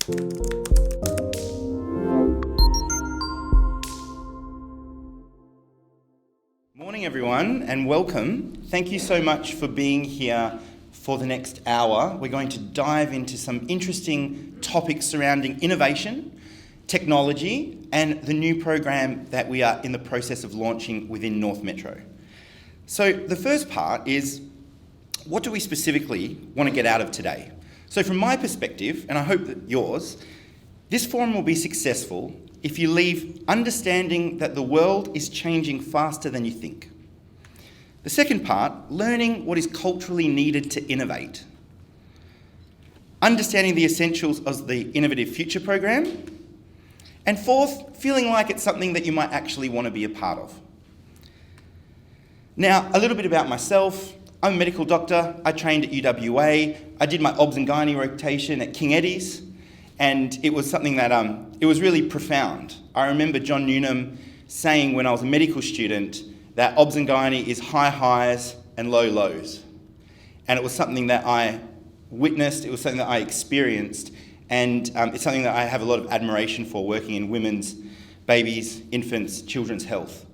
Morning everyone and welcome. Thank you so much for being here for the next hour. We're going to dive into some interesting topics surrounding innovation, technology and the new program that we are in the process of launching within North Metro. So the first part is, what do we specifically want to get out of today? So from my perspective, and I hope that yours, this forum will be successful if you leave understanding that the world is changing faster than you think. The second part, learning what is culturally needed to innovate. Understanding the essentials of the Innovative Future program. And fourth, feeling like it's something that you might actually want to be a part of. Now, a little bit about myself. I'm a medical doctor. I trained at UWA. I did my obs and gynae rotation at King Eddie's. And it was something that, it was really profound. I remember John Newnham saying when I was a medical student that obs and gynae is high highs and low lows. And it was something that I witnessed, it was something that I experienced, and it's something that I have a lot of admiration for, working in women's, babies, infants, children's health.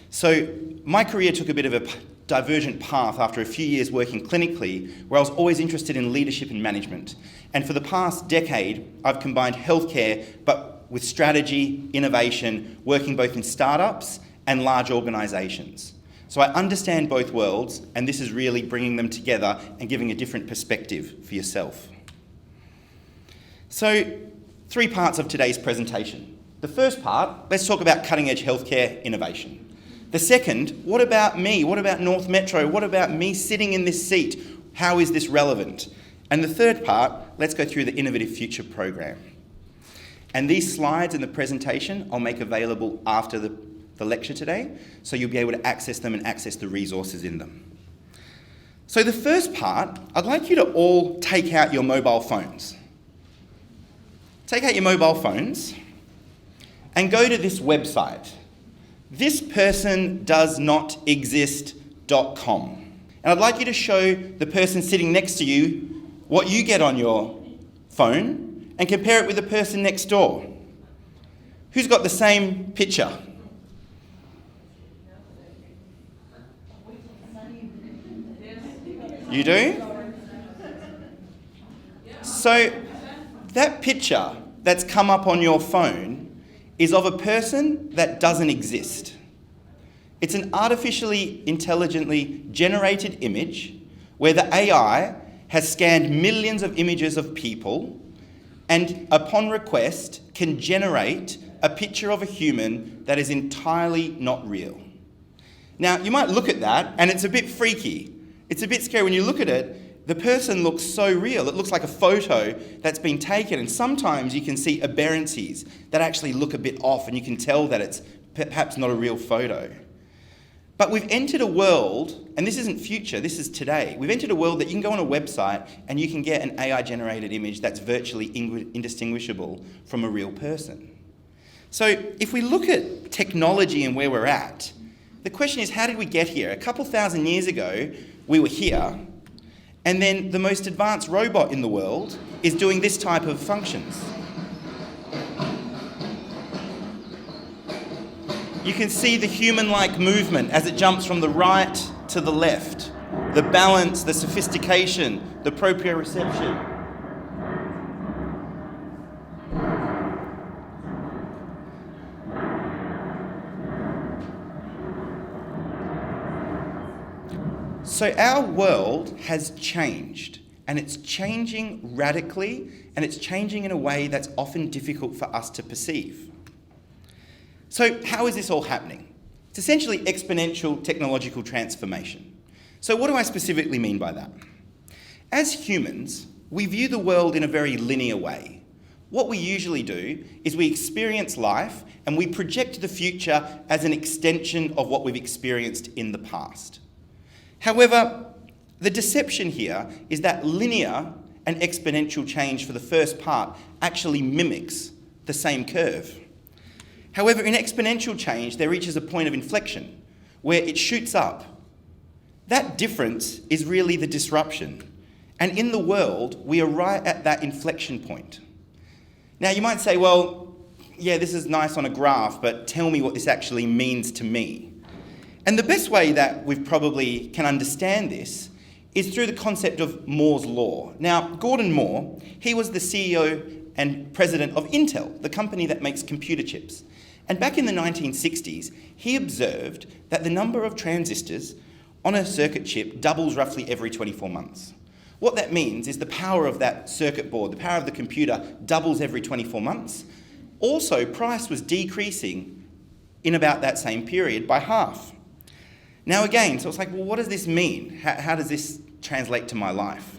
So my career took a bit of a divergent path after a few years working clinically, where I was always interested in leadership and management. And for the past decade, I've combined healthcare, but with strategy, innovation, working both in startups and large organisations. So I understand both worlds, and this is really bringing them together and giving a different perspective for yourself. So, 3 parts of today's presentation. The first part, let's talk about cutting-edge healthcare innovation. The second, what about me? What about North Metro? What about me sitting in this seat? How is this relevant? And the third part, let's go through the Innovative Future program. And these slides in the presentation I'll make available after the lecture today, so you'll be able to access them and access the resources in them. So the first part, I'd like you to all take out your mobile phones. Take out your mobile phones and go to this website, thispersondoesnotexist.com. And I'd like you to show the person sitting next to you what you get on your phone and compare it with the person next door. Who's got the same picture? You do? So that picture that's come up on your phone is of a person that doesn't exist. It's an artificially intelligently generated image where the AI has scanned millions of images of people and upon request can generate a picture of a human that is entirely not real. Now, you might look at that and it's a bit freaky. It's a bit scary. When you look at it, the person looks so real. It looks like a photo that's been taken, and sometimes you can see aberrancies that actually look a bit off and you can tell that it's perhaps not a real photo. But we've entered a world, and this isn't future, this is today. We've entered a world that you can go on a website and you can get an AI-generated image that's virtually indistinguishable from a real person. So if we look at technology and where we're at, the question is, how did we get here? A couple thousand years ago, we were here, and then the most advanced robot in the world is doing this type of functions. You can see the human-like movement as it jumps from the right to the left, the balance, the sophistication, the proprioception. So our world has changed, and it's changing radically, and it's changing in a way that's often difficult for us to perceive. So how is this all happening? It's essentially exponential technological transformation. So what do I specifically mean by that? As humans, we view the world in a very linear way. What we usually do is we experience life and we project the future as an extension of what we've experienced in the past. However, the deception here is that linear and exponential change for the first part actually mimics the same curve. However, in exponential change, there reaches a point of inflection where it shoots up. That difference is really the disruption. And in the world, we are right at that inflection point. Now you might say, well, yeah, this is nice on a graph, but tell me what this actually means to me. And the best way that we probably can understand this is through the concept of Moore's law. Now, Gordon Moore, he was the CEO and president of Intel, the company that makes computer chips. And back in the 1960s, he observed that the number of transistors on a circuit chip doubles roughly every 24 months. What that means is the power of that circuit board, the power of the computer, doubles every 24 months. Also, price was decreasing in about that same period by half. Now again, so it's like, well, what does this mean? How does this translate to my life?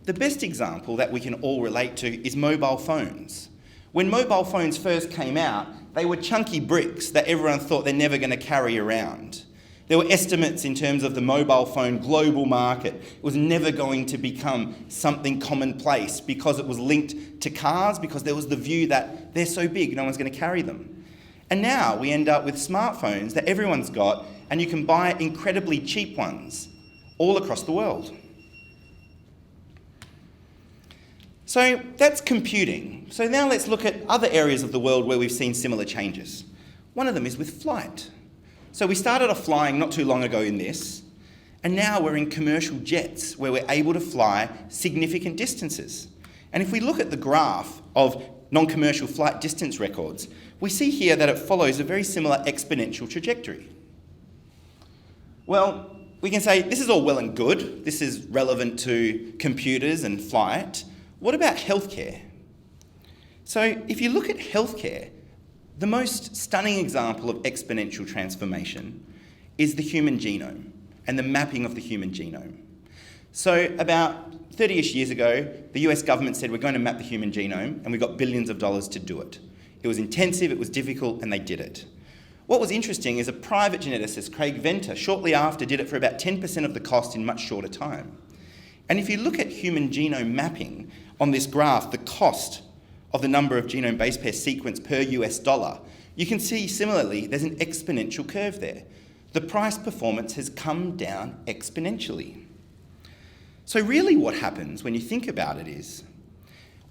The best example that we can all relate to is mobile phones. When mobile phones first came out, they were chunky bricks that everyone thought they're never going to carry around. There were estimates in terms of the mobile phone global market. It was never going to become something commonplace because it was linked to cars, because there was the view that they're so big, no one's going to carry them. And now we end up with smartphones that everyone's got, and you can buy incredibly cheap ones all across the world. So that's computing. So now let's look at other areas of the world where we've seen similar changes. One of them is with flight. So we started off flying not too long ago in this, and now we're in commercial jets where we're able to fly significant distances. And if we look at the graph of non-commercial flight distance records, we see here that it follows a very similar exponential trajectory. Well, we can say this is all well and good. This is relevant to computers and flight. What about healthcare? So if you look at healthcare, the most stunning example of exponential transformation is the human genome and the mapping of the human genome. So about 30-ish years ago, the US government said we're going to map the human genome, and we got billions of dollars to do it. It was intensive, it was difficult, and they did it. What was interesting is a private geneticist, Craig Venter, shortly after did it for about 10% of the cost in much shorter time. And if you look at human genome mapping on this graph, the cost of the number of genome base pair sequenced per US dollar, you can see similarly there's an exponential curve there. The price performance has come down exponentially. So really what happens when you think about it is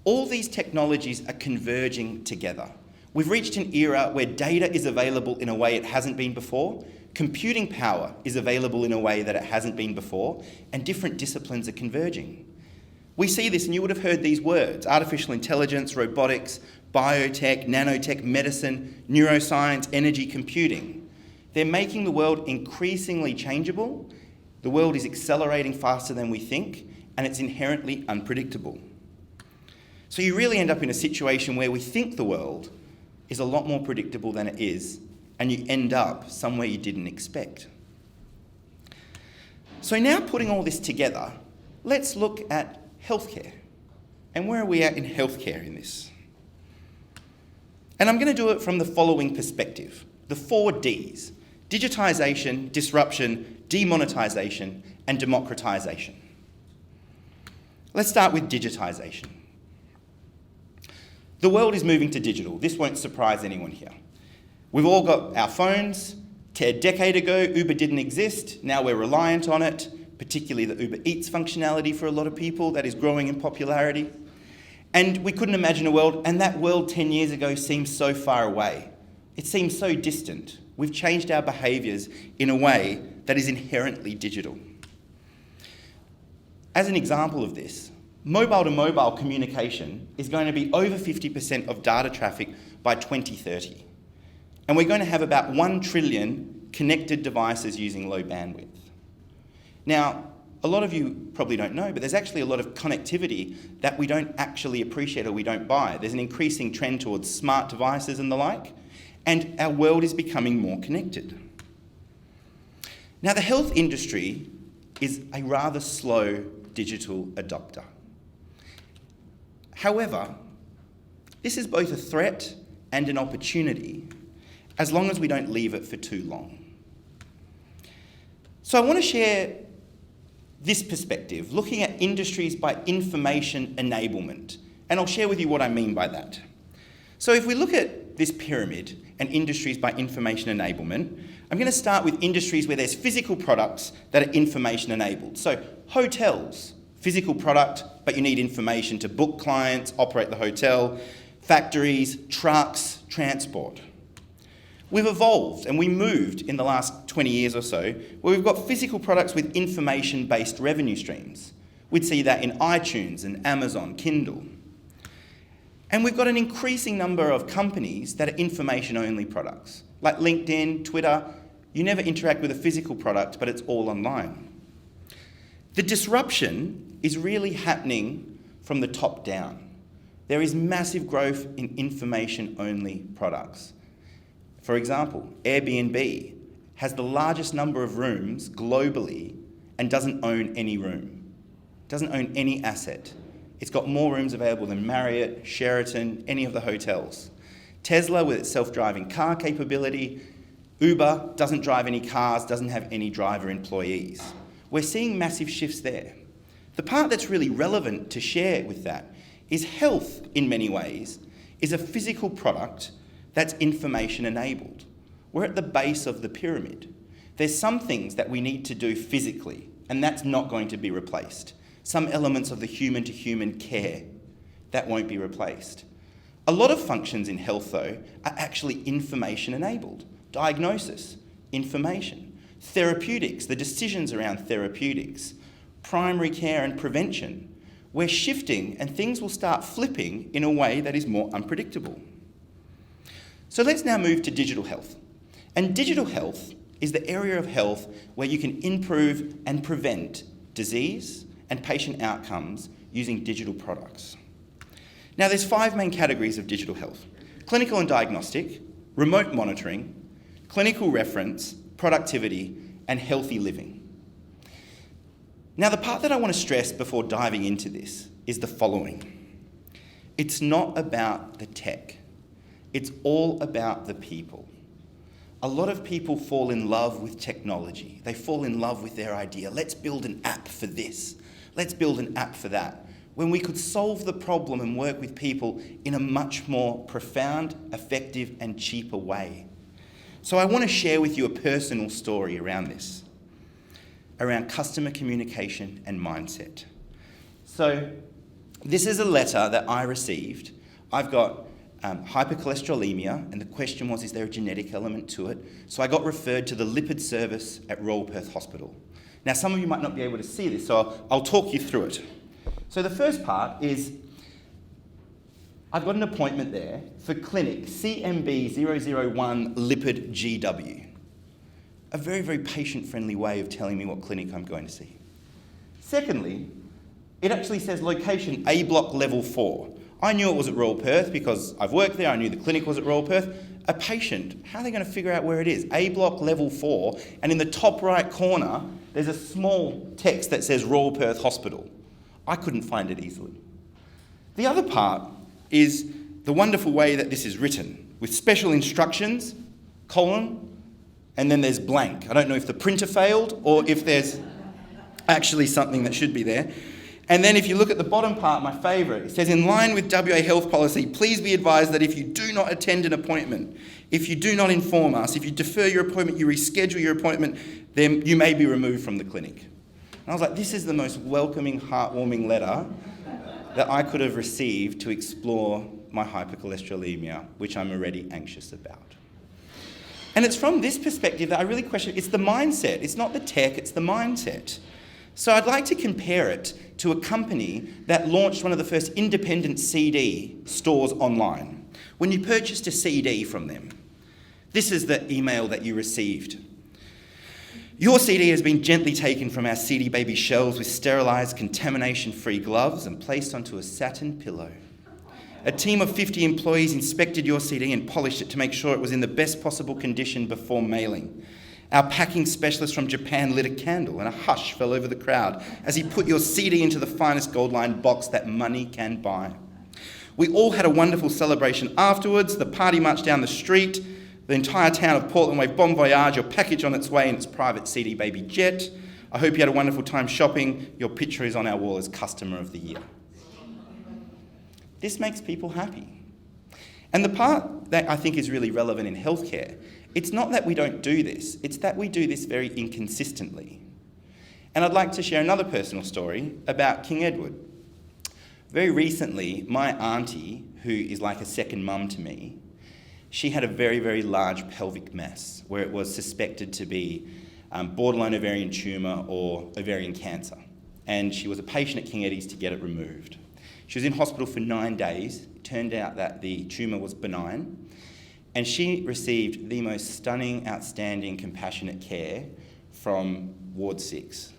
all these technologies are converging together. We've reached an era where data is available in a way it hasn't been before, computing power is available in a way that it hasn't been before, and different disciplines are converging. We see this, and you would have heard these words: artificial intelligence, robotics, biotech, nanotech, medicine, neuroscience, energy computing. They're making the world increasingly changeable. The world is accelerating faster than we think, and it's inherently unpredictable. So you really end up in a situation where we think the world is a lot more predictable than it is, and you end up somewhere you didn't expect. So now putting all this together, let's look at healthcare. And where are we at in healthcare in this? And I'm going to do it from the following perspective. The 4 Ds: digitisation, disruption, demonetisation, and democratisation. Let's start with digitisation. The world is moving to digital. This won't surprise anyone here. We've all got our phones. A decade ago, Uber didn't exist. Now we're reliant on it, particularly the Uber Eats functionality for a lot of people that is growing in popularity. And we couldn't imagine a world, and that world 10 years ago seems so far away. It seems so distant. We've changed our behaviours in a way that is inherently digital. As an example of this, mobile-to-mobile communication is going to be over 50% of data traffic by 2030. And we're going to have about 1 trillion connected devices using low bandwidth. Now, a lot of you probably don't know, but there's actually a lot of connectivity that we don't actually appreciate or we don't buy. There's an increasing trend towards smart devices and the like, and our world is becoming more connected. Now, the health industry is a rather slow digital adopter. However, this is both a threat and an opportunity, as long as we don't leave it for too long. So I want to share this perspective, looking at industries by information enablement, and I'll share with you what I mean by that. So if we look at this pyramid and industries by information enablement, I'm going to start with industries where there's physical products that are information enabled. So hotels, physical product, but you need information to book clients, operate the hotel. factories, trucks, transport. We've evolved and we moved in the last 20 years or so where we've got physical products with information-based revenue streams. We'd see that in iTunes and Amazon, Kindle. And we've got an increasing number of companies that are information-only products, like LinkedIn, Twitter. You never interact with a physical product, but it's all online. The disruption is really happening from the top down. There is massive growth in information-only products. For example, Airbnb has the largest number of rooms globally and doesn't own any room, doesn't own any asset. It's got more rooms available than Marriott, Sheraton, any of the hotels. Tesla, with its self-driving car capability. Uber doesn't drive any cars, doesn't have any driver employees. We're seeing massive shifts there. The part that's really relevant to share with that is health, in many ways, is a physical product that's information enabled. We're at the base of the pyramid. There's some things that we need to do physically, and that's not going to be replaced. Some elements of the human-to-human care, that won't be replaced. A lot of functions in health, though, are actually information-enabled. Diagnosis, information. Therapeutics, the decisions around therapeutics. Primary care and prevention. We're shifting, and things will start flipping in a way that is more unpredictable. So let's now move to digital health. And digital health is the area of health where you can improve and prevent disease and patient outcomes using digital products. Now, there's 5 main categories of digital health: clinical and diagnostic, remote monitoring, clinical reference, productivity, and healthy living. Now, the part that I want to stress before diving into this is the following. It's not about the tech. It's all about the people. A lot of people fall in love with technology. They fall in love with their idea. Let's build an app for this. Let's build an app for that. When we could solve the problem and work with people in a much more profound, effective, and cheaper way. So I want to share with you a personal story around this, around customer communication and mindset. So this is a letter that I received. I've got hypercholesterolemia, and the question was, is there a genetic element to it? So I got referred to the lipid service at Royal Perth Hospital. Now, some of you might not be able to see this, so I'll talk you through it. So the first part is, I've got an appointment there for clinic CMB001 lipid GW. A very, very patient-friendly way of telling me what clinic I'm going to see. Secondly, it actually says location A block level 4. I knew it was at Royal Perth because I've worked there. I knew the clinic was at Royal Perth. A patient, how are they going to figure out where it is? A block level 4, and in the top right corner, there's a small text that says Royal Perth Hospital. I couldn't find it easily. The other part is the wonderful way that this is written, with special instructions, colon, and then there's blank. I don't know if the printer failed or if there's actually something that should be there. And then if you look at the bottom part, my favourite, it says, in line with WA health policy, please be advised that if you do not attend an appointment, if you do not inform us, if you defer your appointment, you reschedule your appointment, then you may be removed from the clinic. And I was like, this is the most welcoming, heartwarming letter that I could have received to explore my hypercholesterolemia, which I'm already anxious about. And it's from this perspective that I really question, it's the mindset. It's not the tech, it's the mindset. So I'd like to compare it to a company that launched one of the first independent CD stores online. When you purchased a CD from them, this is the email that you received. Your CD has been gently taken from our CD Baby shelves with sterilised, contamination-free gloves and placed onto a satin pillow. A team of 50 employees inspected your CD and polished it to make sure it was in the best possible condition before mailing. Our packing specialist from Japan lit a candle and a hush fell over the crowd as he put your CD into the finest gold-lined box that money can buy. We all had a wonderful celebration afterwards. The party marched down the street. The entire town of Portland waved bon voyage, your package on its way in its private CD Baby jet. I hope you had a wonderful time shopping. Your picture is on our wall as Customer of the Year. This makes people happy. And the part that I think is really relevant in healthcare, it's not that we don't do this, it's that we do this very inconsistently. And I'd like to share another personal story about King Edward. Very recently, my auntie, who is like a second mum to me, she had a very, very large pelvic mass where it was suspected to be borderline ovarian tumour or ovarian cancer. And she was a patient at King Eddie's to get it removed. She was in hospital for 9 days. It turned out that the tumour was benign. And she received the most stunning, outstanding, compassionate care from Ward 6.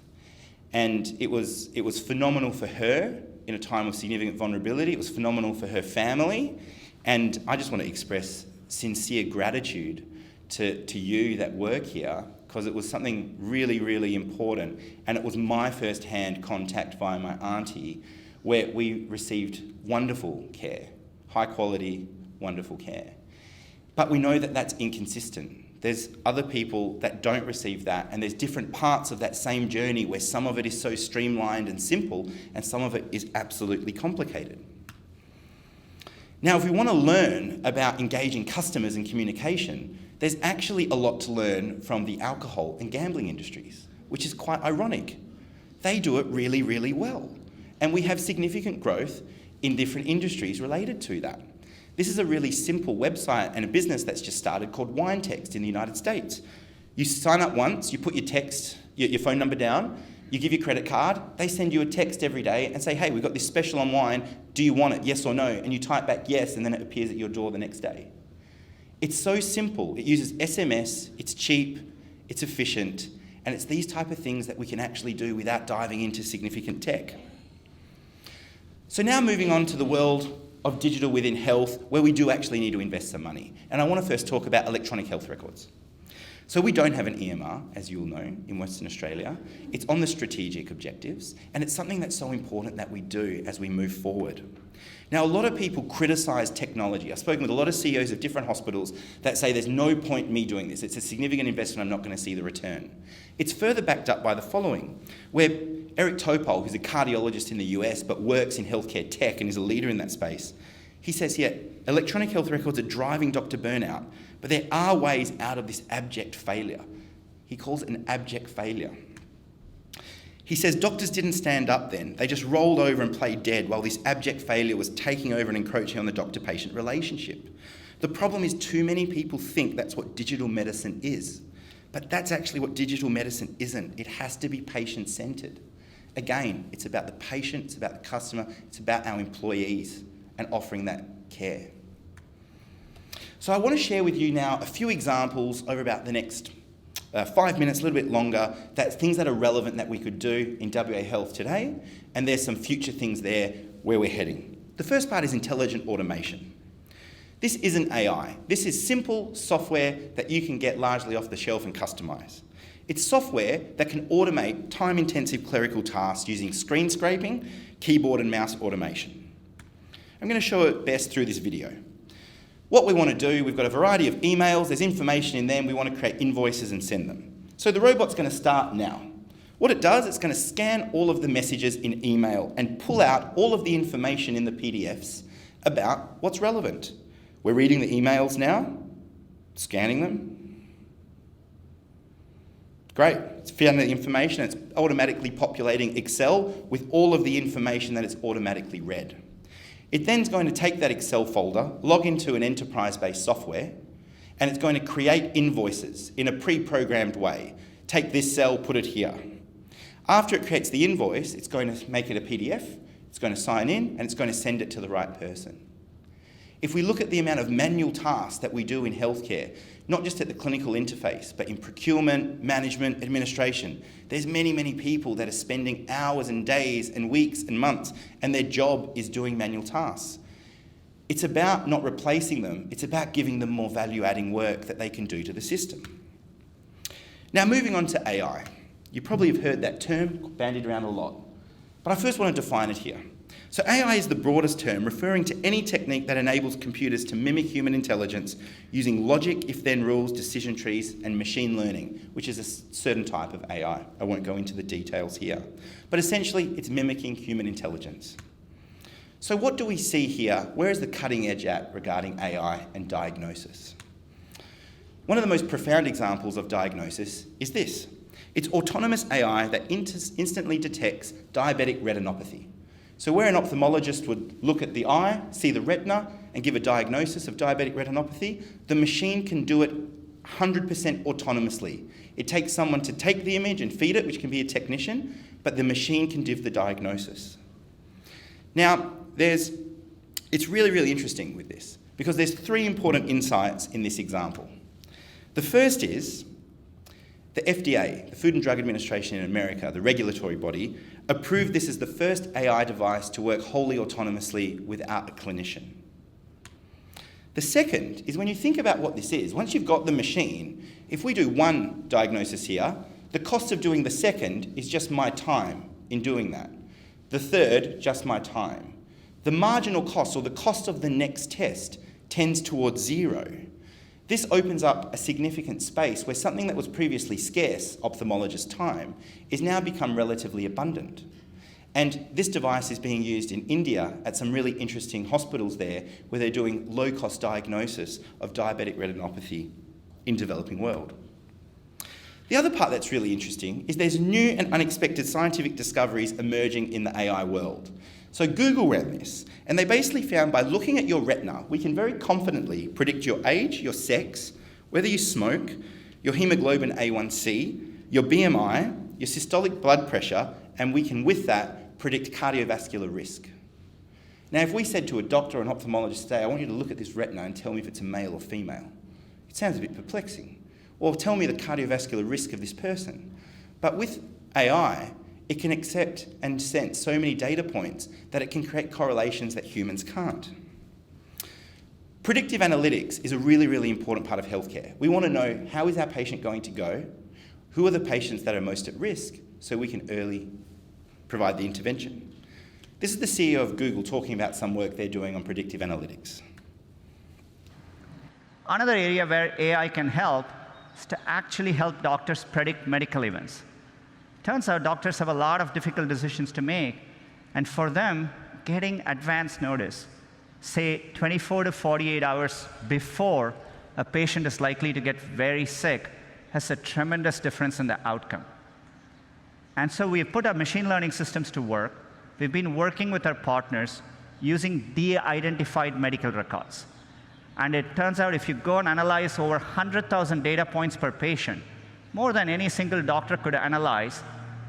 And it was phenomenal for her in a time of significant vulnerability. It was phenomenal for her family. And I just want to express sincere gratitude to you that work here, because it was something really, really important. And it was my first-hand contact via my auntie where we received wonderful care, high quality, wonderful care. But we know that that's inconsistent. There's other people that don't receive that, and there's different parts of that same journey where some of it is so streamlined and simple, and some of it is absolutely complicated. Now, if we want to learn about engaging customers in communication, there's actually a lot to learn from the alcohol and gambling industries, which is quite ironic. They do it really, really well. And we have significant growth in different industries related to that. This is a really simple website and a business that's just started called Wine Text in the United States. You sign up once, you put your phone number down, you give your credit card, they send you a text every day and say, hey, we've got this special on wine, do you want it, yes or no? And you type back yes, and then it appears at your door the next day. It's so simple. It uses SMS, it's cheap, it's efficient, and it's these type of things that we can actually do without diving into significant tech. So now moving on to the world of digital within health, where we do actually need to invest some money. And I want to first talk about electronic health records. So we don't have an EMR, as you'll know, in Western Australia. It's on the strategic objectives, and it's something that's so important that we do as we move forward. Now, a lot of people criticise technology. I've spoken with a lot of CEOs of different hospitals that say there's no point me doing this. It's a significant investment, I'm not going to see the return. It's further backed up by the following, where Eric Topol, who's a cardiologist in the US but works in healthcare tech and is a leader in that space, he says here, electronic health records are driving doctor burnout, but there are ways out of this abject failure. He calls it an abject failure. He says doctors didn't stand up then. They just rolled over and played dead while this abject failure was taking over and encroaching on the doctor-patient relationship. The problem is too many people think that's what digital medicine is. But that's actually what digital medicine isn't. It has to be patient-centred. Again, it's about the patient, it's about the customer, it's about our employees and offering that care. So I want to share with you now a few examples over about the next 5 minutes, a little bit longer, that things that are relevant that we could do in WA Health today, and there's some future things there where we're heading. The first part is intelligent automation. This isn't AI. This is simple software that you can get largely off the shelf and customise. It's software that can automate time-intensive clerical tasks using screen scraping, keyboard and mouse automation. I'm going to show it best through this video. What we want to do, we've got a variety of emails, there's information in them, we want to create invoices and send them. So the robot's going to start now. What it does, it's going to scan all of the messages in email and pull out all of the information in the PDFs about what's relevant. We're reading the emails now, scanning them. Great, it's found the information, it's automatically populating Excel with all of the information that it's automatically read. It then's going to take that Excel folder, log into an enterprise-based software, and it's going to create invoices in a pre-programmed way. Take this cell, put it here. After it creates the invoice, it's going to make it a PDF, it's going to sign in, and it's going to send it to the right person. If we look at the amount of manual tasks that we do in healthcare, not just at the clinical interface, but in procurement, management, administration, there's many, many people that are spending hours and days and weeks and months, and their job is doing manual tasks. It's about not replacing them, it's about giving them more value-adding work that they can do to the system. Now, moving on to AI. You probably have heard that term bandied around a lot, but I first want to define it here. So AI is the broadest term referring to any technique that enables computers to mimic human intelligence using logic, if-then rules, decision trees, and machine learning, which is a certain type of AI. I won't go into the details here. But essentially, it's mimicking human intelligence. So what do we see here? Where is the cutting edge at regarding AI and diagnosis? One of the most profound examples of diagnosis is this. It's autonomous AI that instantly detects diabetic retinopathy. So where an ophthalmologist would look at the eye, see the retina, and give a diagnosis of diabetic retinopathy, the machine can do it 100% autonomously. It takes someone to take the image and feed it, which can be a technician, but the machine can give the diagnosis. Now, it's really, really interesting with this, because there's 3 important insights in this example. The first is the FDA, the Food and Drug Administration in America, the regulatory body, approved this as the first AI device to work wholly autonomously without a clinician. The second is when you think about what this is, once you've got the machine, if we do one diagnosis here, the cost of doing the second is just my time in doing that. The third, just my time. The marginal cost, or the cost of the next test, tends towards 0. This opens up a significant space where something that was previously scarce, ophthalmologist time, is now become relatively abundant. And this device is being used in India at some really interesting hospitals there, where they're doing low-cost diagnosis of diabetic retinopathy in developing world. The other part that's really interesting is there's new and unexpected scientific discoveries emerging in the AI world. So Google ran this, and they basically found by looking at your retina, we can very confidently predict your age, your sex, whether you smoke, your hemoglobin A1C, your BMI, your systolic blood pressure, and we can, with that, predict cardiovascular risk. Now, if we said to a doctor or an ophthalmologist today, I want you to look at this retina and tell me if it's a male or female, it sounds a bit perplexing. Or tell me the cardiovascular risk of this person. But with AI, it can accept and sense so many data points that it can create correlations that humans can't. Predictive analytics is a really, really important part of healthcare. We want to know how is our patient going to go, who are the patients that are most at risk, so we can early provide the intervention. This is the CEO of Google talking about some work they're doing on predictive analytics. Another area where AI can help is to actually help doctors predict medical events. Turns out doctors have a lot of difficult decisions to make, and for them, getting advance notice, say 24 to 48 hours before a patient is likely to get very sick, has a tremendous difference in the outcome. And so we've put our machine learning systems to work. We've been working with our partners using de-identified medical records. And it turns out if you go and analyze over 100,000 data points per patient, more than any single doctor could analyze,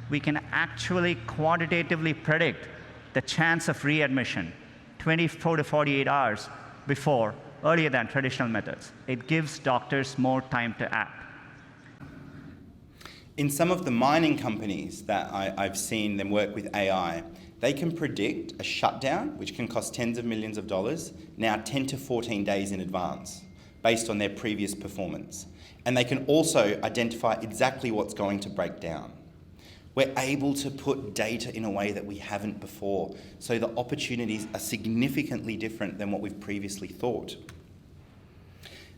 we can actually quantitatively predict the chance of readmission 24 to 48 hours before, earlier than traditional methods. It gives doctors more time to act. In some of the mining companies that I've seen them work with AI, they can predict a shutdown, which can cost tens of millions of dollars, now 10 to 14 days in advance, based on their previous performance. And they can also identify exactly what's going to break down. We're able to put data in a way that we haven't before, so the opportunities are significantly different than what we've previously thought.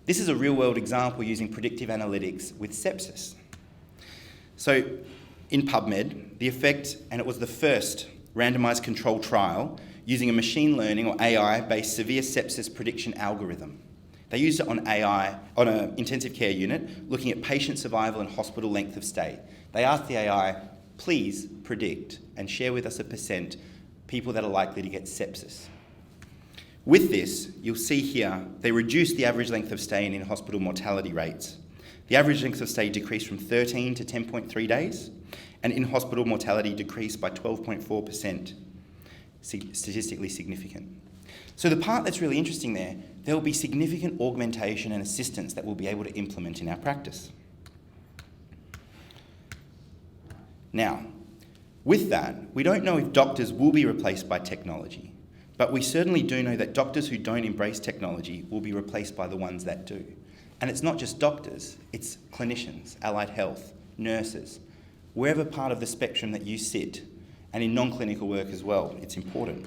This is a real-world example using predictive analytics with sepsis. So in PubMed, the effect, and it was the first randomized controlled trial using a machine learning or AI-based severe sepsis prediction algorithm. They used it on AI, on an intensive care unit, looking at patient survival and hospital length of stay. They asked the AI, please predict and share with us a % people that are likely to get sepsis. With this, you'll see here, they reduced the average length of stay and in-hospital mortality rates. The average length of stay decreased from 13 to 10.3 days, and in-hospital mortality decreased by 12.4%, statistically significant. So the part that's really interesting there will be significant augmentation and assistance that we'll be able to implement in our practice. Now, with that, we don't know if doctors will be replaced by technology, but we certainly do know that doctors who don't embrace technology will be replaced by the ones that do. And it's not just doctors, it's clinicians, allied health, nurses, wherever part of the spectrum that you sit, and in non-clinical work as well, it's important.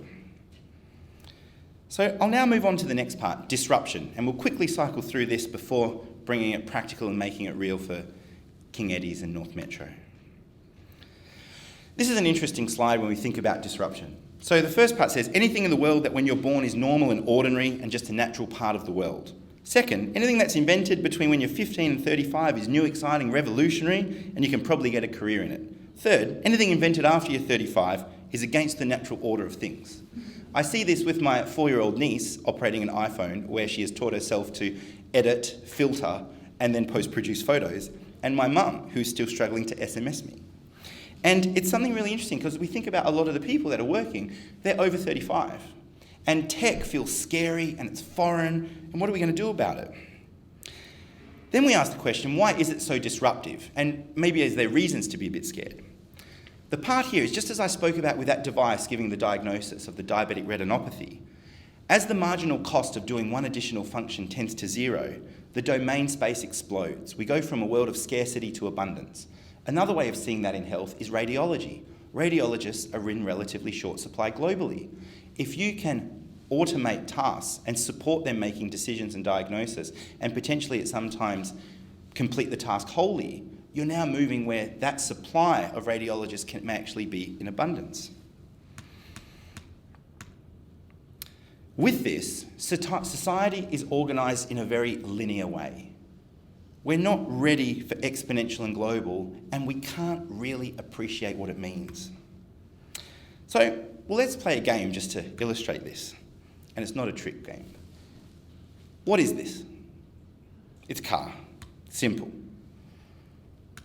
So I'll now move on to the next part, disruption, and we'll quickly cycle through this before bringing it practical and making it real for King Eddie's and North Metro. This is an interesting slide when we think about disruption. So the first part says, anything in the world that when you're born is normal and ordinary and just a natural part of the world. Second, anything that's invented between when you're 15 and 35 is new, exciting, revolutionary, and you can probably get a career in it. Third, anything invented after you're 35 is against the natural order of things. I see this with my 4-year-old niece operating an iPhone, where she has taught herself to edit, filter, and then post-produce photos, and my mum, who's still struggling to SMS me. And it's something really interesting, because we think about a lot of the people that are working, they're over 35. And tech feels scary and it's foreign, and what are we going to do about it? Then we ask the question, why is it so disruptive? And maybe is there reasons to be a bit scared? The part here is just as I spoke about with that device giving the diagnosis of the diabetic retinopathy. As the marginal cost of doing one additional function tends to zero, the domain space explodes. We go from a world of scarcity to abundance. Another way of seeing that in health is radiology. Radiologists are in relatively short supply globally. If you can automate tasks and support them making decisions and diagnosis, and potentially at sometimes complete the task wholly, you're now moving where that supply of radiologists may actually be in abundance. With this, society is organised in a very linear way. We're not ready for exponential and global, and we can't really appreciate what it means. So, let's play a game just to illustrate this. And it's not a trick game. What is this? It's a car. Simple.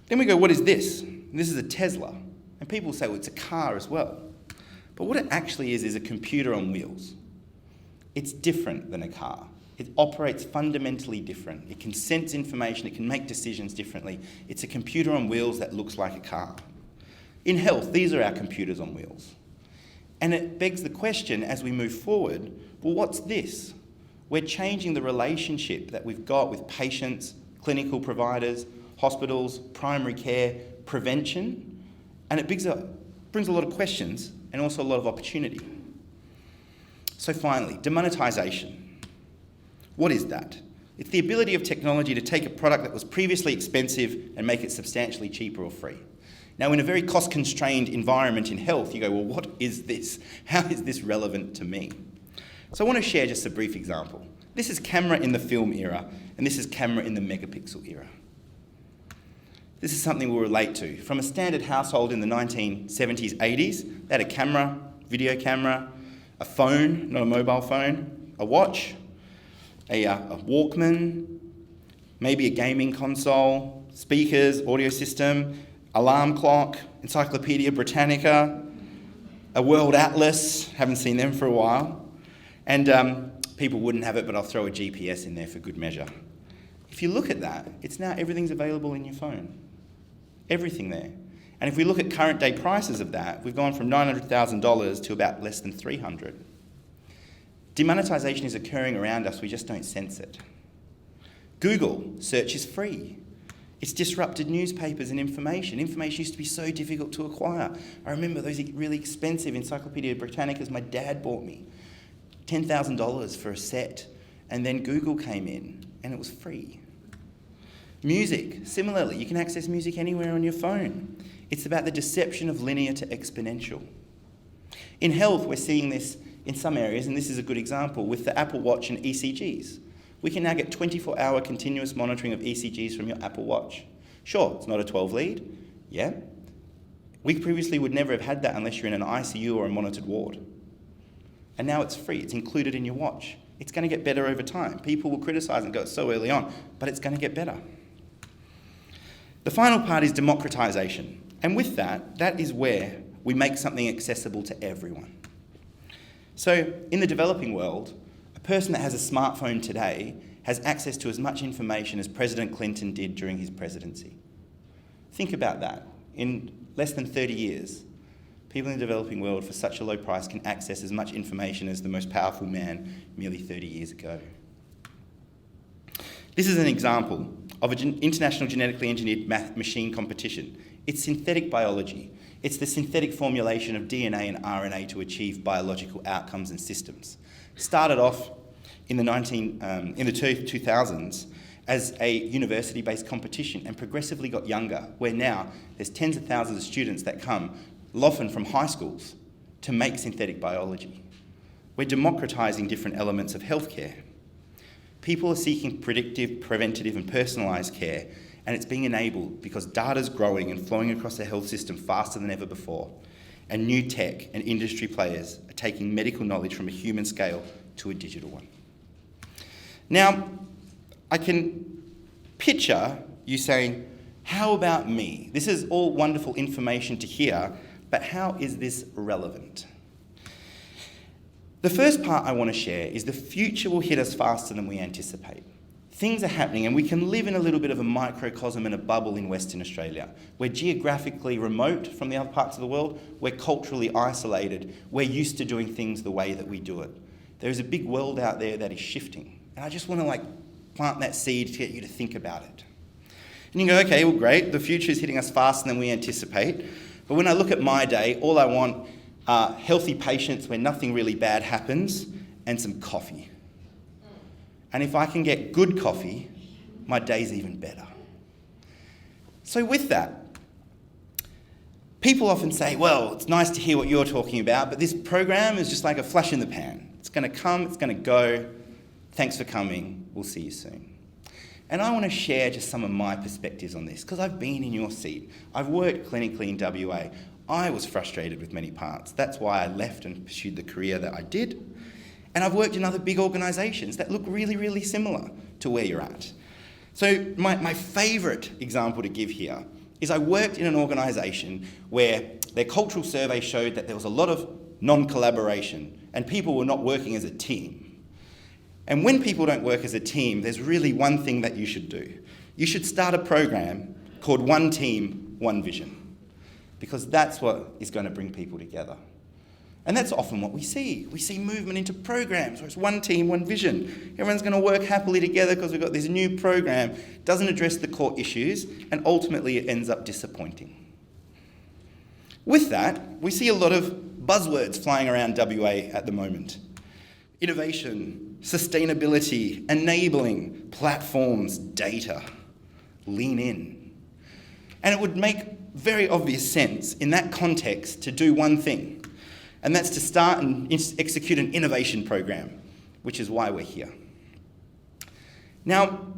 Then we go, what is this? This is a Tesla. And people say, well, it's a car as well. But what it actually is a computer on wheels. It's different than a car. It operates fundamentally different. It can sense information. It can make decisions differently. It's a computer on wheels that looks like a car. In health, these are our computers on wheels. And it begs the question as we move forward, well, what's this? We're changing the relationship that we've got with patients, clinical providers, hospitals, primary care, prevention, and it brings a lot of questions and also a lot of opportunity. So finally, demonetization. What is that? It's the ability of technology to take a product that was previously expensive and make it substantially cheaper or free. Now, in a very cost-constrained environment in health, you go, well, what is this? How is this relevant to me? So I want to share just a brief example. This is camera in the film era, and this is camera in the megapixel era. This is something we'll relate to. From a standard household in the 1970s, 80s, they had a camera, video camera, a phone, not a mobile phone, a watch, a Walkman, maybe a gaming console, speakers, audio system, alarm clock, Encyclopedia Britannica, a World Atlas, haven't seen them for a while, and people wouldn't have it, but I'll throw a GPS in there for good measure. If you look at that, it's now everything's available in your phone. Everything there. And if we look at current day prices of that, we've gone from $900,000 to about less than $300,000. Demonetization is occurring around us, we just don't sense it. Google search is free. It's disrupted newspapers and information. Information used to be so difficult to acquire. I remember those really expensive Encyclopedia Britannicas my dad bought me. $10,000 for a set. And then Google came in and it was free. Music, similarly, you can access music anywhere on your phone. It's about the deception of linear to exponential. In health, we're seeing this in some areas, and this is a good example, with the Apple Watch and ECGs. We can now get 24-hour continuous monitoring of ECGs from your Apple Watch. Sure, it's not a 12 lead, yeah. We previously would never have had that unless you're in an ICU or a monitored ward. And now it's free, it's included in your watch. It's going to get better over time. People will criticise and go, it's so early on, but it's going to get better. The final part is democratisation. And with that, that is where we make something accessible to everyone. So in the developing world, a person that has a smartphone today has access to as much information as President Clinton did during his presidency. Think about that. In less than 30 years, people in the developing world for such a low price can access as much information as the most powerful man merely 30 years ago. This is an example of an international genetically engineered machine competition. It's synthetic biology. It's the synthetic formulation of DNA and RNA to achieve biological outcomes and systems. Started off in the 2000s as a university-based competition and progressively got younger, where now there's tens of thousands of students that come, often from high schools, to make synthetic biology. We're democratising different elements of healthcare. People are seeking predictive, preventative and personalised care, and it's being enabled because data's growing and flowing across the health system faster than ever before. and new tech and industry players are taking medical knowledge from a human scale to a digital one. Now, I can picture you saying, how about me? This is all wonderful information to hear, but how is this relevant? The first part I want to share is the future will hit us faster than we anticipate. Things are happening, and we can live in a little bit of a microcosm and a bubble in Western Australia. We're geographically remote from the other parts of the world. We're culturally isolated. We're used to doing things the way that we do it. There's a big world out there that is shifting. And I just want to plant that seed to get you to think about it. And you go, okay, well, great. The future is hitting us faster than we anticipate. But when I look at my day, all I want are healthy patients where nothing really bad happens and some coffee. And if I can get good coffee, my day's even better. So with that, people often say, well, it's nice to hear what you're talking about, but this program is just like a flash in the pan. It's going to come, it's going to go. Thanks for coming. We'll see you soon. And I want to share just some of my perspectives on this, because I've been in your seat. I've worked clinically in WA. I was frustrated with many parts. That's why I left and pursued the career that I did. And I've worked in other big organisations that look really, really similar to where you're at. So my favourite example to give here is I worked in an organisation where their cultural survey showed that there was a lot of non-collaboration and people were not working as a team. And when people don't work as a team, there's really one thing that you should do. You should start a program called One Team, One Vision, because that's what is going to bring people together. And that's often what we see. We see movement into programs where it's one team, one vision. Everyone's going to work happily together because we've got this new program, doesn't address the core issues, and ultimately it ends up disappointing. With that, we see a lot of buzzwords flying around WA at the moment. Innovation, sustainability, enabling, platforms, data. Lean in. And it would make very obvious sense in that context to do one thing. And that's to start and execute an innovation program, which is why we're here. Now,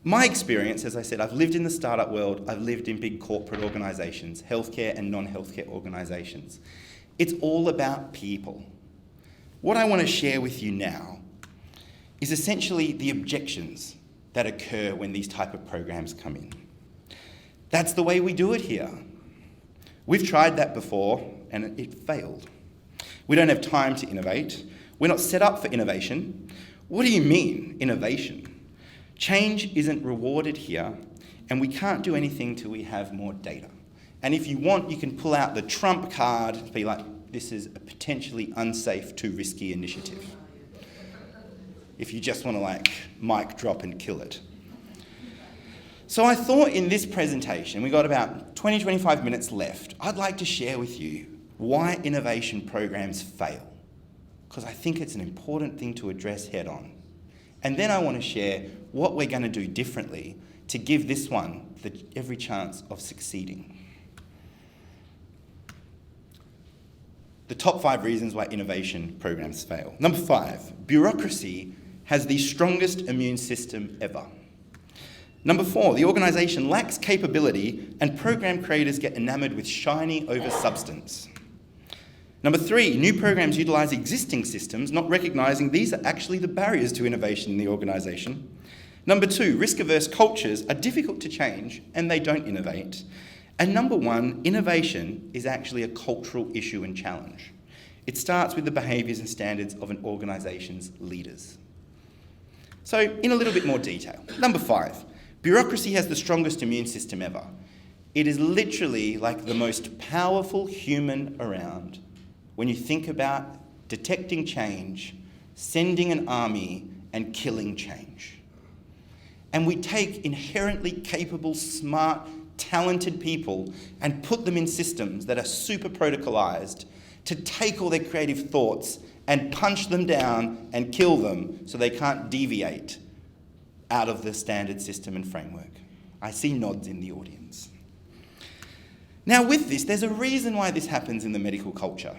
my experience, as I said, I've lived in the startup world, I've lived in big corporate organisations, healthcare and non-healthcare organisations. It's all about people. What I want to share with you now is essentially the objections that occur when these type of programs come in. That's the way we do it here. We've tried that before and it failed. We don't have time to innovate. We're not set up for innovation. What do you mean, innovation? Change isn't rewarded here, and we can't do anything till we have more data. And if you want, you can pull out the trump card and be like, this is a potentially unsafe, too risky initiative. If you just want to mic drop and kill it. So I thought in this presentation, we've got about 20-25 minutes left, I'd like to share with you why innovation programs fail, because I think it's an important thing to address head on. And then I want to share what we're going to do differently to give this one every chance of succeeding. The top 5 reasons why innovation programs fail. Number 5, bureaucracy has the strongest immune system ever. Number 4, the organisation lacks capability and program creators get enamoured with shiny over substance. Number 3, new programs utilise existing systems, not recognising these are actually the barriers to innovation in the organisation. Number 2, risk-averse cultures are difficult to change and they don't innovate. And number 1, innovation is actually a cultural issue and challenge. It starts with the behaviours and standards of an organisation's leaders. So, in a little bit more detail. Number 5, bureaucracy has the strongest immune system ever. It is literally like the most powerful human around. When you think about detecting change, sending an army, and killing change. And we take inherently capable, smart, talented people and put them in systems that are super protocolized to take all their creative thoughts and punch them down and kill them so they can't deviate out of the standard system and framework. I see nods in the audience. Now with this, there's a reason why this happens in the medical culture.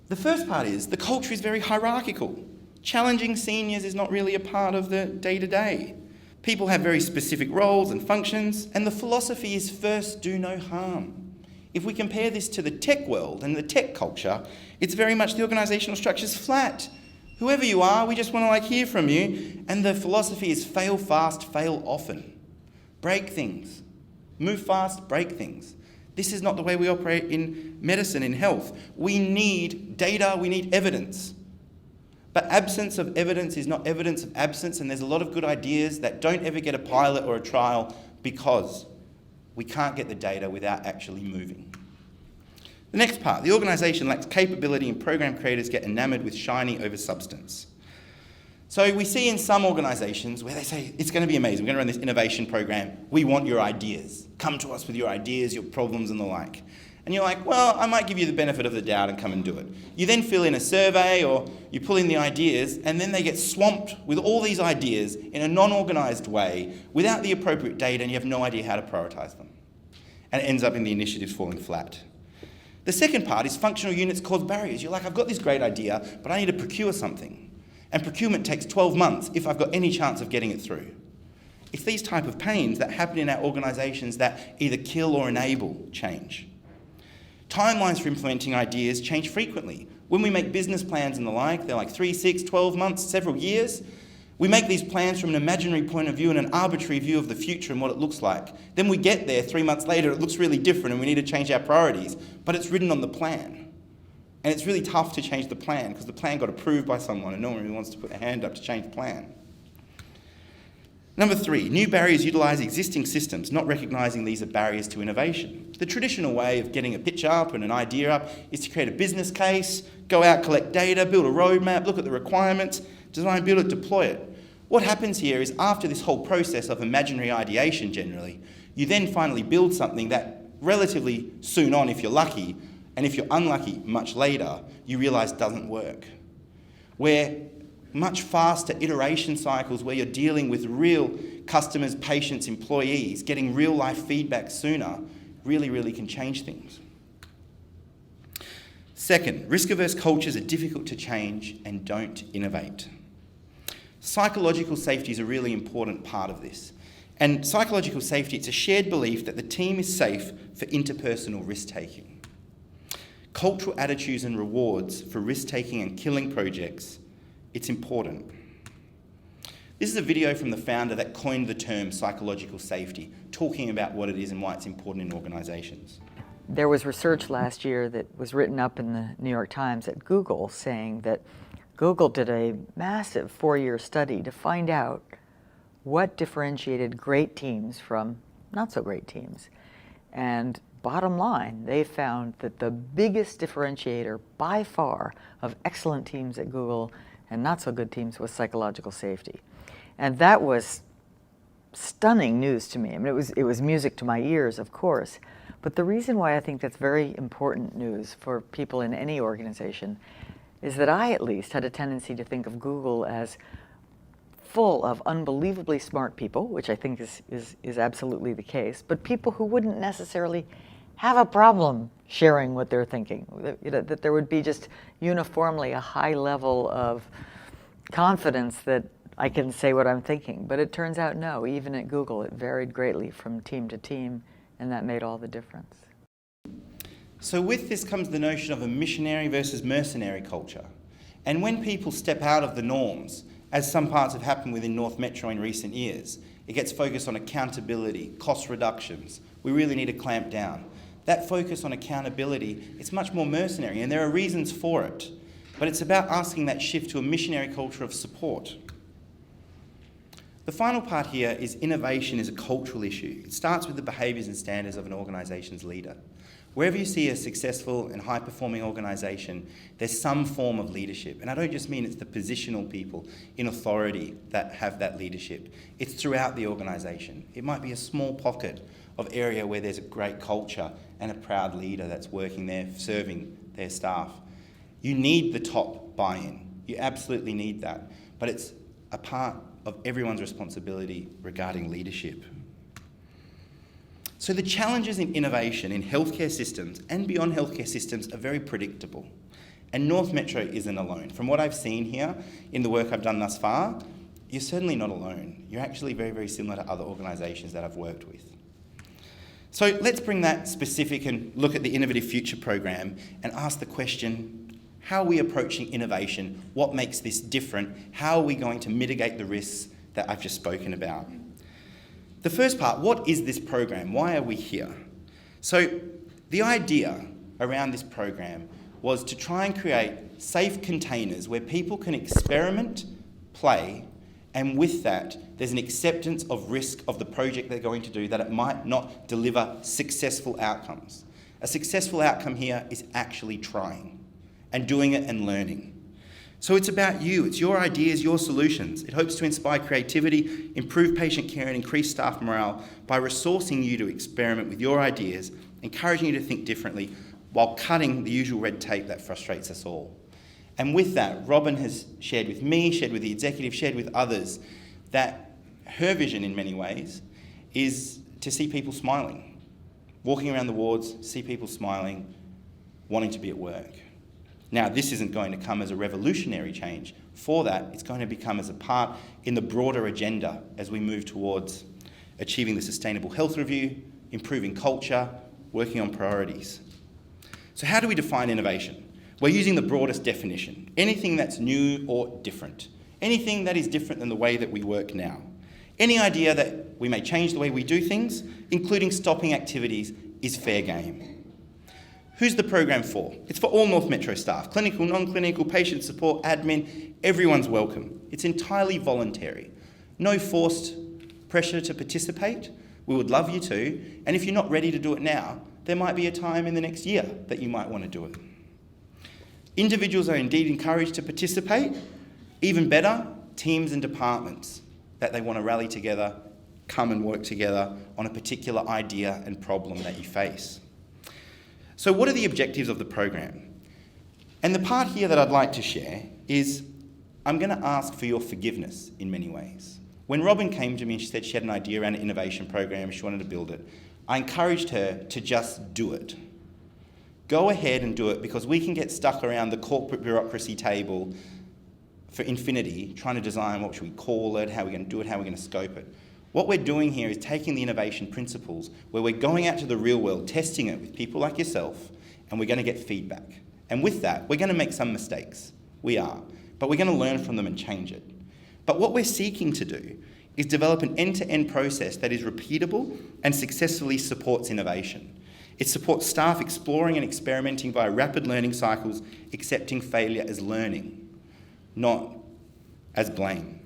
The first part is the culture is very hierarchical. Challenging seniors is not really a part of the day-to-day. People have very specific roles and functions, and the philosophy is first do no harm. If we compare this to the tech world and the tech culture, it's very much the organisational structure's flat. Whoever you are, we just want to hear from you. And the philosophy is fail fast, fail often. Break things. Move fast, break things. This is not the way we operate in medicine, in health. We need data, we need evidence. But absence of evidence is not evidence of absence, and there's a lot of good ideas that don't ever get a pilot or a trial because we can't get the data without actually moving. The next part, the organisation lacks capability and program creators get enamoured with shiny over substance. So we see in some organisations where they say, it's going to be amazing, we're going to run this innovation program, we want your ideas. Come to us with your ideas, your problems and the like. And you're like, well, I might give you the benefit of the doubt and come and do it. You then fill in a survey or you pull in the ideas, and then they get swamped with all these ideas in a non-organised way without the appropriate data, and you have no idea how to prioritise them. And it ends up in the initiatives falling flat. The second part is functional units cause barriers. You're like, I've got this great idea, but I need to procure something. And procurement takes 12 months if I've got any chance of getting it through. It's these type of pains that happen in our organisations that either kill or enable change. Timelines for implementing ideas change frequently. When we make business plans and the like, they're 3, 6, 12 months, several years. We make these plans from an imaginary point of view and an arbitrary view of the future and what it looks like. Then we get there 3 months later, it looks really different and we need to change our priorities, but it's written on the plan. And it's really tough to change the plan because the plan got approved by someone and no one really wants to put their hand up to change the plan. Number 3, new barriers utilise existing systems, not recognising these are barriers to innovation. The traditional way of getting a pitch up and an idea up is to create a business case, go out, collect data, build a roadmap, look at the requirements, design, build it, deploy it. What happens here is after this whole process of imaginary ideation generally, you then finally build something that relatively soon on, if you're lucky, and if you're unlucky, much later, you realise doesn't work. Where much faster iteration cycles where you're dealing with real customers, patients, employees, getting real life feedback sooner, really can change things. Second, risk-averse cultures are difficult to change and don't innovate. Psychological safety is a really important part of this. And psychological safety, it's a shared belief that the team is safe for interpersonal risk-taking. Cultural attitudes and rewards for risk-taking and killing projects, it's important. This is a video from the founder that coined the term psychological safety, talking about what it is and why it's important in organisations. There was research last year that was written up in the New York Times at Google saying that Google did a massive 4-year study to find out what differentiated great teams from not so great teams. And bottom line, they found that the biggest differentiator by far of excellent teams at Google and not so good teams was psychological safety. And that was stunning news to me. I mean, it was music to my ears, of course. But the reason why I think that's very important news for people in any organization is that I, at least, had a tendency to think of Google as full of unbelievably smart people, which I think is absolutely the case, but people who wouldn't necessarily have a problem sharing what they're thinking. That there would be just uniformly a high level of confidence that I can say what I'm thinking. But it turns out no, even at Google it varied greatly from team to team, and that made all the difference. So with this comes the notion of a missionary versus mercenary culture. And when people step out of the norms, as some parts have happened within North Metro in recent years, it gets focused on accountability, cost reductions. We really need to clamp down. That focus on accountability, it's much more mercenary, and there are reasons for it. But it's about asking that shift to a missionary culture of support. The final part here is innovation is a cultural issue. It starts with the behaviours and standards of an organisation's leader. Wherever you see a successful and high-performing organisation, there's some form of leadership. And I don't just mean it's the positional people in authority that have that leadership. It's throughout the organisation. It might be a small pocket of area where there's a great culture and a proud leader that's working there, serving their staff. You need the top buy-in. You absolutely need that. But it's a part of everyone's responsibility regarding leadership. So the challenges in innovation in healthcare systems and beyond healthcare systems are very predictable. And North Metro isn't alone. From what I've seen here in the work I've done thus far, you're certainly not alone. You're actually very, very similar to other organisations that I've worked with. So let's bring that specific and look at the Innovative Future program and ask the question, how are we approaching innovation? What makes this different? How are we going to mitigate the risks that I've just spoken about? The first part, what is this program? Why are we here? So the idea around this program was to try and create safe containers where people can experiment, play, and with that, there's an acceptance of risk of the project they're going to do, that it might not deliver successful outcomes. A successful outcome here is actually trying and doing it and learning. So it's about you, it's your ideas, your solutions. It hopes to inspire creativity, improve patient care, and increase staff morale by resourcing you to experiment with your ideas, encouraging you to think differently, while cutting the usual red tape that frustrates us all. And with that, Robin has shared with me, shared with the executive, shared with others, that her vision in many ways is to see people smiling. Walking around the wards, see people smiling, wanting to be at work. Now, this isn't going to come as a revolutionary change. For that, it's going to become as a part in the broader agenda as we move towards achieving the Sustainable Health Review, improving culture, working on priorities. So how do we define innovation? We're using the broadest definition. Anything that's new or different. Anything that is different than the way that we work now. Any idea that we may change the way we do things, including stopping activities, is fair game. Who's the program for? It's for all North Metro staff. Clinical, non-clinical, patient support, admin, everyone's welcome. It's entirely voluntary. No forced pressure to participate. We would love you to. And if you're not ready to do it now, there might be a time in the next year that you might want to do it. Individuals are indeed encouraged to participate. Even better, teams and departments that they want to rally together, come and work together on a particular idea and problem that you face. So what are the objectives of the program? And the part here that I'd like to share is I'm going to ask for your forgiveness in many ways. When Robin came to me and she said she had an idea around an innovation program, she wanted to build it, I encouraged her to just do it. Go ahead and do it, because we can get stuck around the corporate bureaucracy table for infinity, trying to design what should we call it, how we're going to do it, how we're going to scope it. What we're doing here is taking the innovation principles, where we're going out to the real world, testing it with people like yourself, and we're going to get feedback. And with that, we're going to make some mistakes. We are. But we're going to learn from them and change it. But what we're seeking to do is develop an end-to-end process that is repeatable and successfully supports innovation. It supports staff exploring and experimenting via rapid learning cycles, accepting failure as learning, not as blame.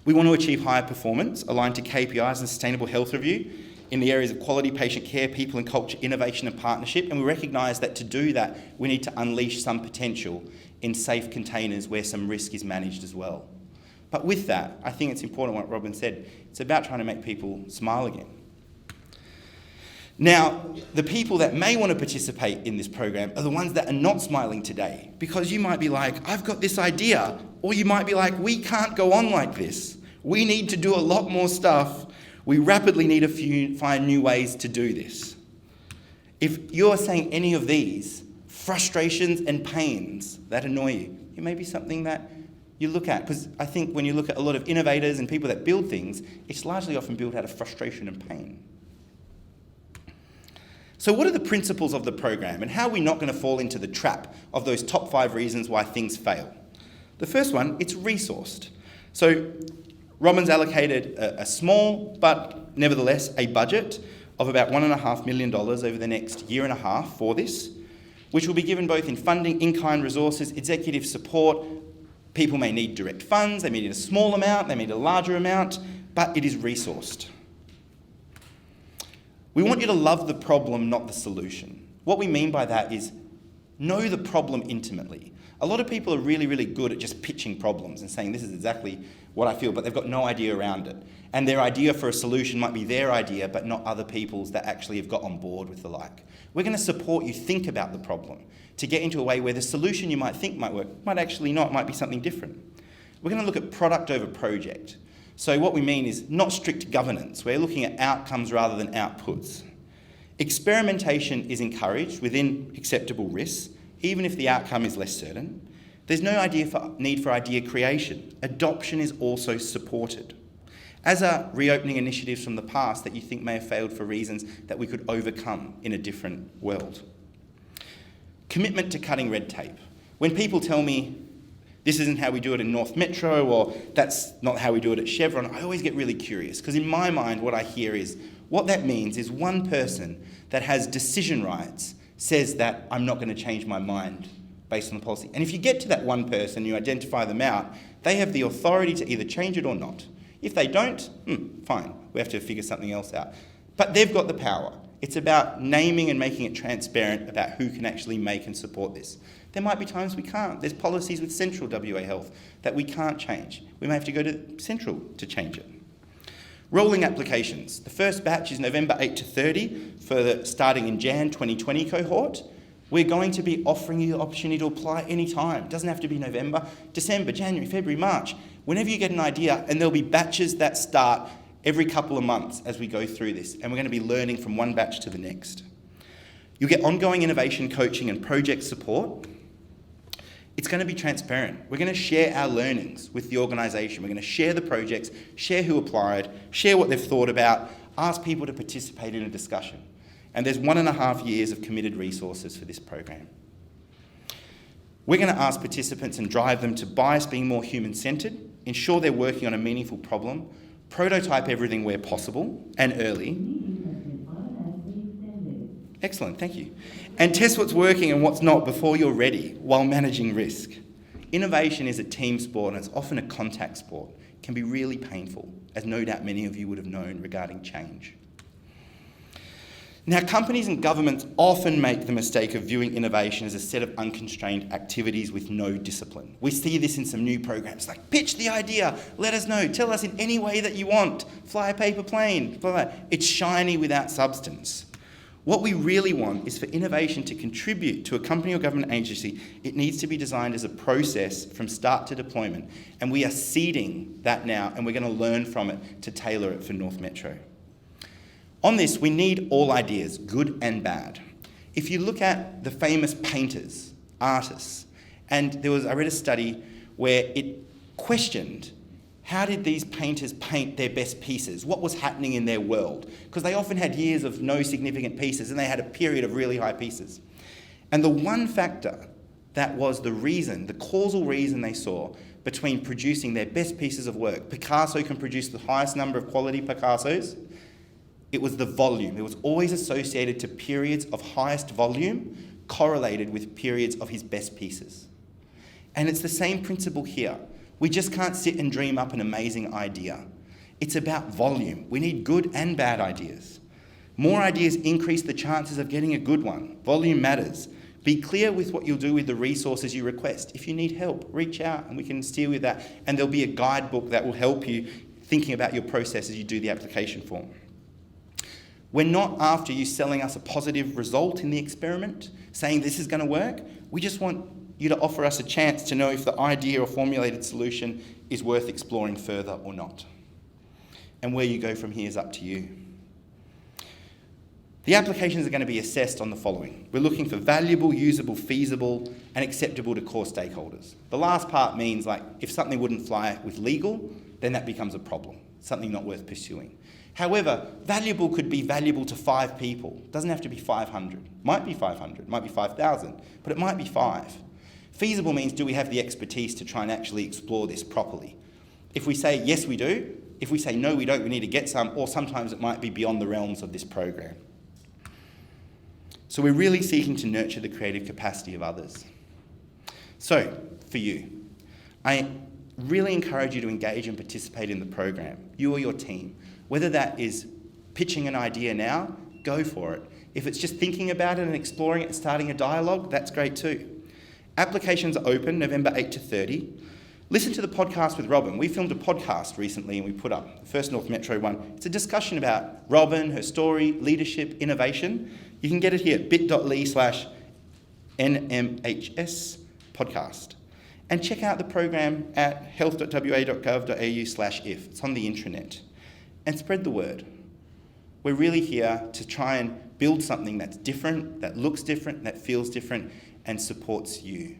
We want to achieve higher performance aligned to KPIs and Sustainable Health Review in the areas of quality, patient care, people and culture, innovation and partnership. And we recognise that to do that, we need to unleash some potential in safe containers where some risk is managed as well. But with that, I think it's important what Robin said. It's about trying to make people smile again. Now, the people that may want to participate in this program are the ones that are not smiling today, because you might be like, I've got this idea, or you might be like, we can't go on like this. We need to do a lot more stuff. We rapidly need to find new ways to do this. If you're saying any of these frustrations and pains that annoy you, it may be something that you look at, because I think when you look at a lot of innovators and people that build things, it's largely often built out of frustration and pain. So what are the principles of the program, and how are we not going to fall into the trap of those top 5 reasons why things fail? The first one, it's resourced. So Robin's allocated a small, but nevertheless a budget of about $1.5 million over the next year and a half for this, which will be given both in funding, in-kind resources, executive support. People may need direct funds, they may need a small amount, they may need a larger amount, but it is resourced. We want you to love the problem, not the solution. What we mean by that is know the problem intimately. A lot of people are really, really good at just pitching problems and saying this is exactly what I feel, but they've got no idea around it. And their idea for a solution might be their idea, but not other people's that actually have got on board with the like. We're going to support you think about the problem to get into a way where the solution you might think might work might actually not, might be something different. We're going to look at product over project. So what we mean is not strict governance. We're looking at outcomes rather than outputs. Experimentation is encouraged within acceptable risks, even if the outcome is less certain. There's no need for idea creation. Adoption is also supported. as are reopening initiatives from the past that you think may have failed for reasons that we could overcome in a different world. Commitment to cutting red tape. When people tell me this isn't how we do it in North Metro, or that's not how we do it at Chevron, I always get really curious, because in my mind what I hear is, what that means is one person that has decision rights says that I'm not going to change my mind based on the policy. And if you get to that one person, you identify them out, they have the authority to either change it or not. If they don't, fine, we have to figure something else out. But they've got the power. It's about naming and making it transparent about who can actually make and support this. There might be times we can't. There's policies with Central WA Health that we can't change. We may have to go to Central to change it. Rolling applications. The first batch is November 8 to 30 for the starting in Jan 2020 cohort. We're going to be offering you the opportunity to apply any time. It doesn't have to be November, December, January, February, March. Whenever you get an idea, and there'll be batches that start every couple of months as we go through this, and we're going to be learning from one batch to the next. You'll get ongoing innovation coaching and project support. It's going to be transparent. We're going to share our learnings with the organisation. We're going to share the projects, share who applied, share what they've thought about, ask people to participate in a discussion. And there's 1.5 years of committed resources for this program. We're going to ask participants and drive them to bias being more human-centred, ensure they're working on a meaningful problem, prototype everything where possible and early. Excellent, thank you. And test what's working and what's not before you're ready while managing risk. Innovation is a team sport and it's often a contact sport. It can be really painful, as no doubt many of you would have known regarding change. Now, companies and governments often make the mistake of viewing innovation as a set of unconstrained activities with no discipline. We see this in some new programs, like pitch the idea, let us know, tell us in any way that you want, fly a paper plane, blah, blah. It's shiny without substance. What we really want is for innovation to contribute to a company or government agency. It needs to be designed as a process from start to deployment, and we are seeding that now, and we're going to learn from it to tailor it for North Metro. On this, we need all ideas, good and bad. If you look at the famous painters, artists, and I read a study where it questioned how did these painters paint their best pieces? What was happening in their world? Because they often had years of no significant pieces and they had a period of really high pieces. And the one factor that was the reason, the causal reason they saw between producing their best pieces of work, Picasso can produce the highest number of quality Picassos, it was the volume. It was always associated to periods of highest volume correlated with periods of his best pieces. And it's the same principle here. We just can't sit and dream up an amazing idea. It's about volume. We need good and bad ideas. More ideas increase the chances of getting a good one. Volume matters. Be clear with what you'll do with the resources you request. If you need help, reach out and we can steer with that. And there'll be a guidebook that will help you thinking about your process as you do the application form. We're not after you selling us a positive result in the experiment, saying this is going to work. We just want you to offer us a chance to know if the idea or formulated solution is worth exploring further or not. And where you go from here is up to you. The applications are going to be assessed on the following. We're looking for valuable, usable, feasible, and acceptable to core stakeholders. The last part means, like, if something wouldn't fly with legal, then that becomes a problem, something not worth pursuing. However, valuable could be valuable to 5 people. It doesn't have to be 500. Might be 500, might be 5,000, but it might be 5. Feasible means, do we have the expertise to try and actually explore this properly? If we say, yes, we do. If we say, no, we don't, we need to get some, or sometimes it might be beyond the realms of this program. So we're really seeking to nurture the creative capacity of others. So, for you, I really encourage you to engage and participate in the program, you or your team. Whether that is pitching an idea now, go for it. If it's just thinking about it and exploring it and starting a dialogue, that's great too. Applications are open November 8 to 30. Listen to the podcast with Robin. We filmed a podcast recently and we put up the first North Metro one. It's a discussion about Robin, her story, leadership, innovation. You can get it here at bit.ly/NMHS podcast. And check out the program at health.wa.gov.au/if. It's on the intranet. And spread the word. We're really here to try and build something that's different, that looks different, that feels different, and supports you.